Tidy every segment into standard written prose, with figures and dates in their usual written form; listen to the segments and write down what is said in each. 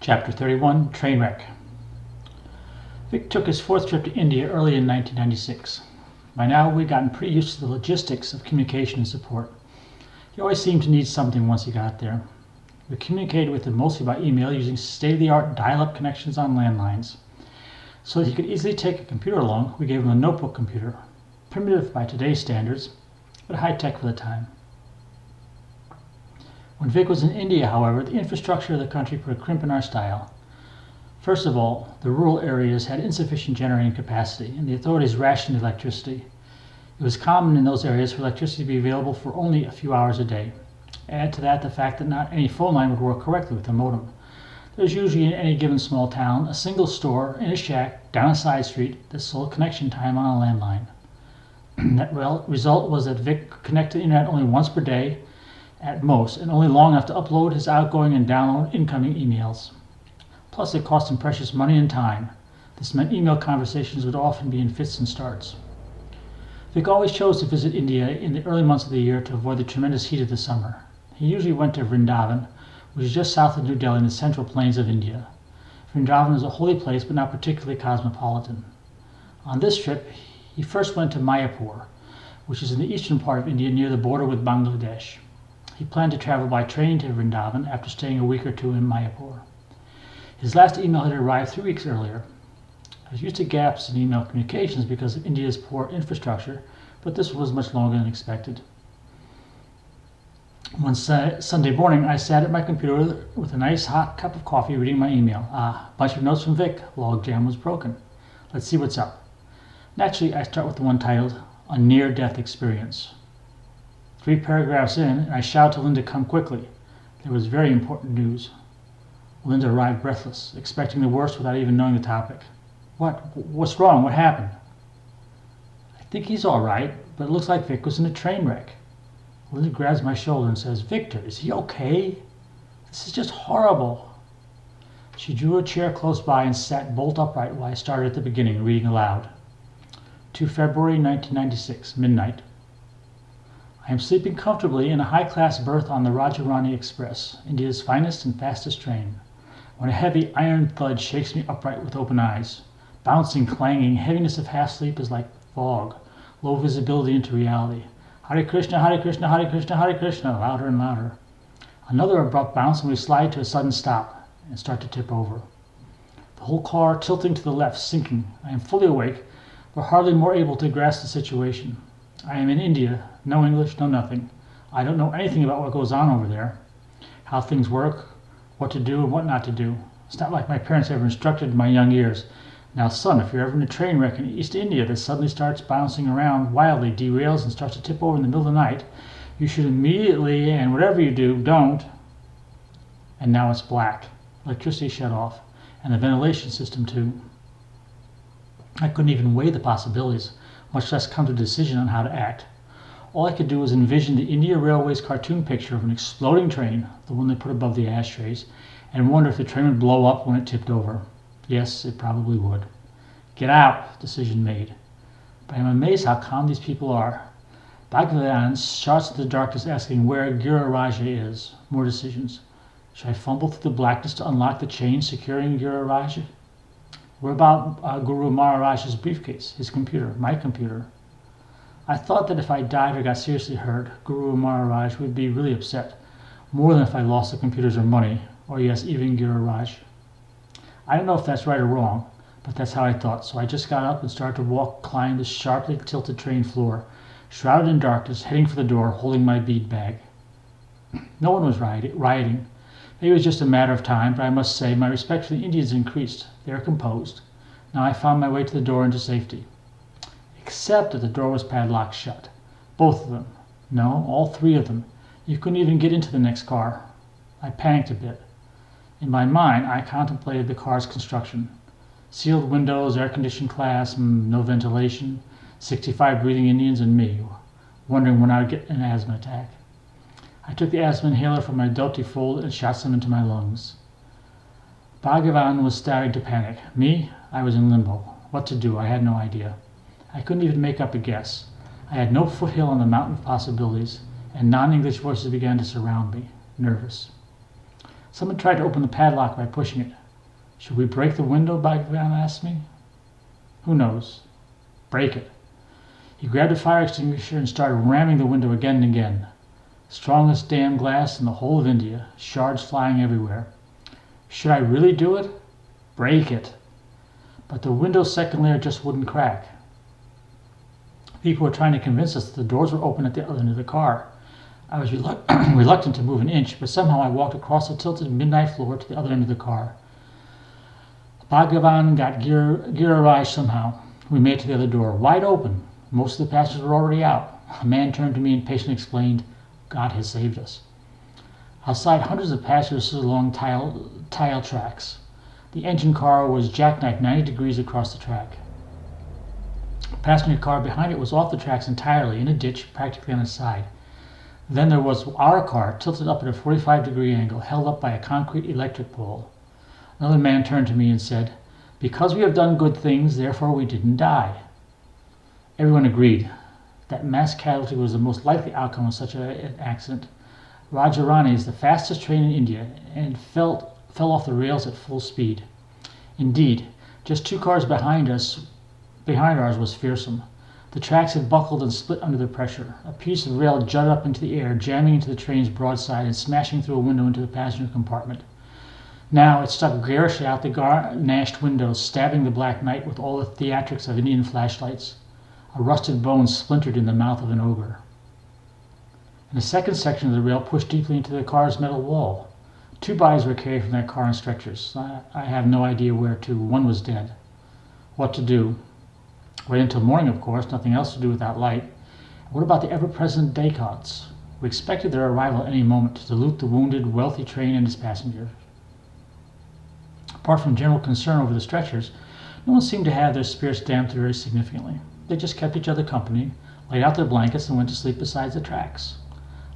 Chapter 31, Train Wreck. Vic took his fourth trip to India early in 1996. By now, we'd gotten pretty used to the logistics of communication and support. He always seemed to need something once he got there. We communicated with him mostly by email using state-of-the-art dial-up connections on landlines. So that he could easily take a computer along, we gave him a notebook computer. Primitive by today's standards, but high-tech for the time. When Vic was in India, however, the infrastructure of the country put a crimp in our style. First of all, the rural areas had insufficient generating capacity, and the authorities rationed electricity. It was common in those areas for electricity to be available for only a few hours a day. Add to that the fact that not any phone line would work correctly with a modem. There's usually in any given small town a single store in a shack down a side street that sold connection time on a landline. That result was that Vic could connect to the internet only once per day, at most, and only long enough to upload his outgoing and download incoming emails. Plus, it cost him precious money and time. This meant email conversations would often be in fits and starts. Vic always chose to visit India in the early months of the year to avoid the tremendous heat of the summer. He usually went to Vrindavan, which is just south of New Delhi in the central plains of India. Vrindavan is a holy place, but not particularly cosmopolitan. On this trip, he first went to Mayapur, which is in the eastern part of India near the border with Bangladesh. He planned to travel by train to Vrindavan after staying a week or two in Mayapur. His last email had arrived 3 weeks earlier. I was used to gaps in email communications because of India's poor infrastructure, but this was much longer than expected. One Sunday morning, I sat at my computer with a nice hot cup of coffee reading my email. Bunch of notes from Vic. Logjam was broken. Let's see what's up. Naturally, I start with the one titled, A Near-Death Experience. 3 paragraphs in, and I shout to Linda, come quickly. There was very important news. Linda arrived breathless, expecting the worst without even knowing the topic. What's wrong? What happened? I think he's all right, but it looks like Vic was in a train wreck. Linda grabs my shoulder and says, Victor, is he okay? This is just horrible. She drew a chair close by and sat bolt upright while I started at the beginning, reading aloud. To February 1996, midnight. I am sleeping comfortably in a high-class berth on the Rajarani Express, India's finest and fastest train, when a heavy iron thud shakes me upright with open eyes. Bouncing, clanging, heaviness of half-sleep is like fog, low visibility into reality. Hare Krishna, Hare Krishna, Hare Krishna, Hare Krishna, louder and louder. Another abrupt bounce and we slide to a sudden stop and start to tip over. The whole car tilting to the left, sinking. I am fully awake, but hardly more able to grasp the situation. I am in India, no English, no nothing. I don't know anything about what goes on over there, how things work, what to do and what not to do. It's not like my parents ever instructed in my young years. Now, son, if you're ever in a train wreck in East India that suddenly starts bouncing around wildly, derails, and starts to tip over in the middle of the night, you should immediately, and whatever you do, don't. And now it's black. Electricity shut off, and the ventilation system too. I couldn't even weigh the possibilities, much less come to a decision on how to act. All I could do was envision the India Railways cartoon picture of an exploding train, the one they put above the ashtrays, and wonder if the train would blow up when it tipped over. Yes, it probably would. Get out, decision made. But I'm amazed how calm these people are. Bhagavan shouts at the darkness asking where Guru Raja is. More decisions. Should I fumble through the blackness to unlock the chain securing Guru Raja? What about Guru Maharaj's briefcase, his computer, my computer? I thought that if I died or got seriously hurt, Guru Maharaj would be really upset, more than if I lost the computers or money, or yes, even Guru Raj. I don't know if that's right or wrong, but that's how I thought, so I just got up and started to climb the sharply tilted train floor, shrouded in darkness, heading for the door, holding my bead bag. No one was rioting. Maybe it was just a matter of time, but I must say my respect for the Indians increased. They are composed. Now I found my way to the door into safety. Except that the door was padlocked shut. Both of them. No, all 3 of them. You couldn't even get into the next car. I panicked a bit. In my mind, I contemplated the car's construction. Sealed windows, air-conditioned class, no ventilation, 65 breathing Indians and me, wondering when I would get an asthma attack. I took the asthma inhaler from my dhoti fold and shot some into my lungs. Bhagavan was starting to panic. Me, I was in limbo. What to do? I had no idea. I couldn't even make up a guess. I had no foothill on the mountain of possibilities, and non-English voices began to surround me, nervous. Someone tried to open the padlock by pushing it. Should we break the window? Bhagavan asked me. Who knows? Break it. He grabbed a fire extinguisher and started ramming the window again and again. Strongest damn glass in the whole of India, shards flying everywhere. Should I really do it? Break it. But the window's second layer just wouldn't crack. People were trying to convince us that the doors were open at the other end of the car. I was reluctant to move an inch, but somehow I walked across the tilted midnight floor to the other end of the car. Bhagavan got Giriraj somehow. We made it to the other door, wide open. Most of the passengers were already out. A man turned to me and patiently explained, God has saved us. Outside, hundreds of passengers stood along tile tracks. The engine car was jackknifed 90 degrees across the track. The passenger car behind it was off the tracks entirely, in a ditch practically on its side. Then there was our car, tilted up at a 45-degree angle, held up by a concrete electric pole. Another man turned to me and said, because we have done good things, therefore we didn't die. Everyone agreed that mass casualty was the most likely outcome of such an accident. Rajarani is the fastest train in India and fell off the rails at full speed. Indeed, just 2 cars behind ours was fearsome. The tracks had buckled and split under the pressure. A piece of rail jutted up into the air, jamming into the train's broadside and smashing through a window into the passenger compartment. Now it stuck garishly out the garnished windows, stabbing the black night with all the theatrics of Indian flashlights. A rusted bone splintered in the mouth of an ogre. And the second section of the rail pushed deeply into the car's metal wall. 2 bodies were carried from that car on stretchers. I have no idea where to. One was dead. What to do? Wait until morning, of course. Nothing else to do without light. What about the ever-present Descartes? We expected their arrival at any moment to loot the wounded, wealthy train and its passengers. Apart from general concern over the stretchers, no one seemed to have their spirits damped very significantly. They just kept each other company, laid out their blankets, and went to sleep beside the tracks.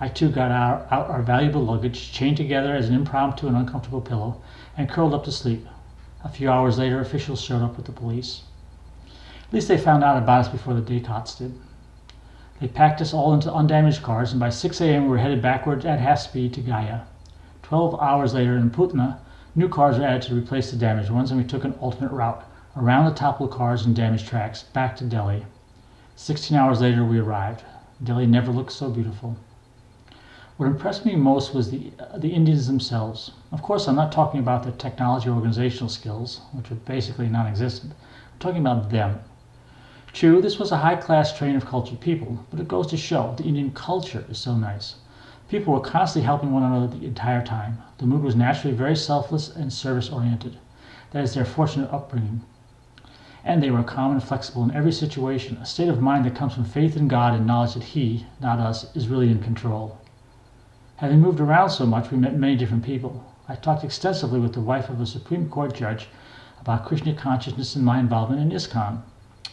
I too got out our valuable luggage, chained together as an impromptu and uncomfortable pillow, and curled up to sleep. A few hours later, officials showed up with the police. At least they found out about us before the Descartes did. They packed us all into undamaged cars, and by 6 a.m. we were headed backwards at half speed to Gaya. 12 hours later in Putna, new cars were added to replace the damaged ones, and we took an alternate route around the toppled cars and damaged tracks back to Delhi. 16 hours later we arrived. Delhi never looked so beautiful. What impressed me most was the Indians themselves. Of course, I'm not talking about their technology or organizational skills, which were basically non-existent. I'm talking about them. True, this was a high-class train of cultured people, but it goes to show the Indian culture is so nice. People were constantly helping one another the entire time. The mood was naturally very selfless and service-oriented. That is their fortunate upbringing. And they were calm and flexible in every situation, a state of mind that comes from faith in God and knowledge that He, not us, is really in control. Having moved around so much, we met many different people. I talked extensively with the wife of a Supreme Court judge about Krishna consciousness and my involvement in ISKCON.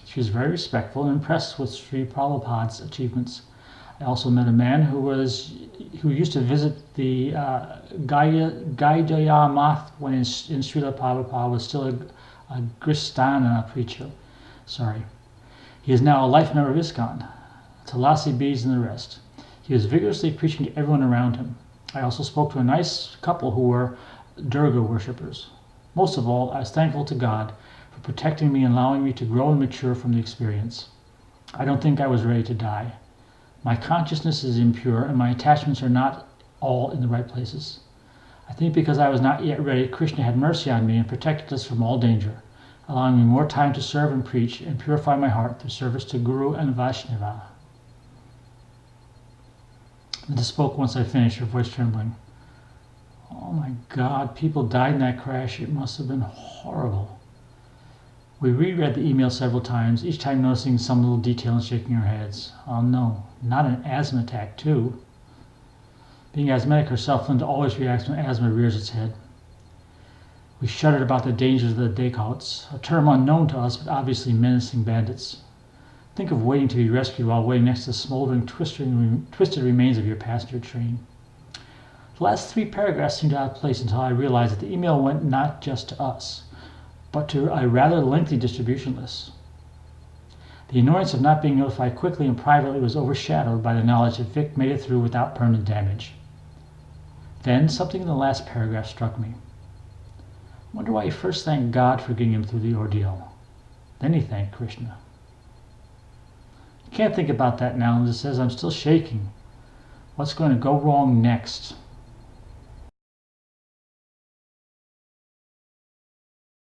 She was very respectful and impressed with Sri Prabhupada's achievements. I also met a man who used to visit the Gaidiya Math when Srila Prabhupada was still a Gristana preacher. He is now a life member of ISKCON, Tulasi Bees and the rest. He was vigorously preaching to everyone around him. I also spoke to a nice couple who were Durga worshippers. Most of all, I was thankful to God for protecting me and allowing me to grow and mature from the experience. I don't think I was ready to die. My consciousness is impure and my attachments are not all in the right places. I think because I was not yet ready, Krishna had mercy on me and protected us from all danger, allowing me more time to serve and preach and purify my heart through service to Guru and Vaishnava. Linda spoke once I finished, her voice trembling. Oh my God, people died in that crash. It must have been horrible. We reread the email several times, each time noticing some little detail and shaking our heads. Oh no, not an asthma attack too. Being asthmatic herself, Linda always reacts when asthma rears its head. We shuddered about the dangers of the Descartes, a term unknown to us but obviously menacing bandits. Think of waiting to be rescued while waiting next to the smoldering, twisted remains of your passenger train. The last 3 paragraphs seemed out of place until I realized that the email went not just to us, but to a rather lengthy distribution list. The annoyance of not being notified quickly and privately was overshadowed by the knowledge that Vic made it through without permanent damage. Then something in the last paragraph struck me. I wonder why he first thanked God for getting him through the ordeal. Then he thanked Krishna. I can't think about that now, and it says I'm still shaking. What's going to go wrong next?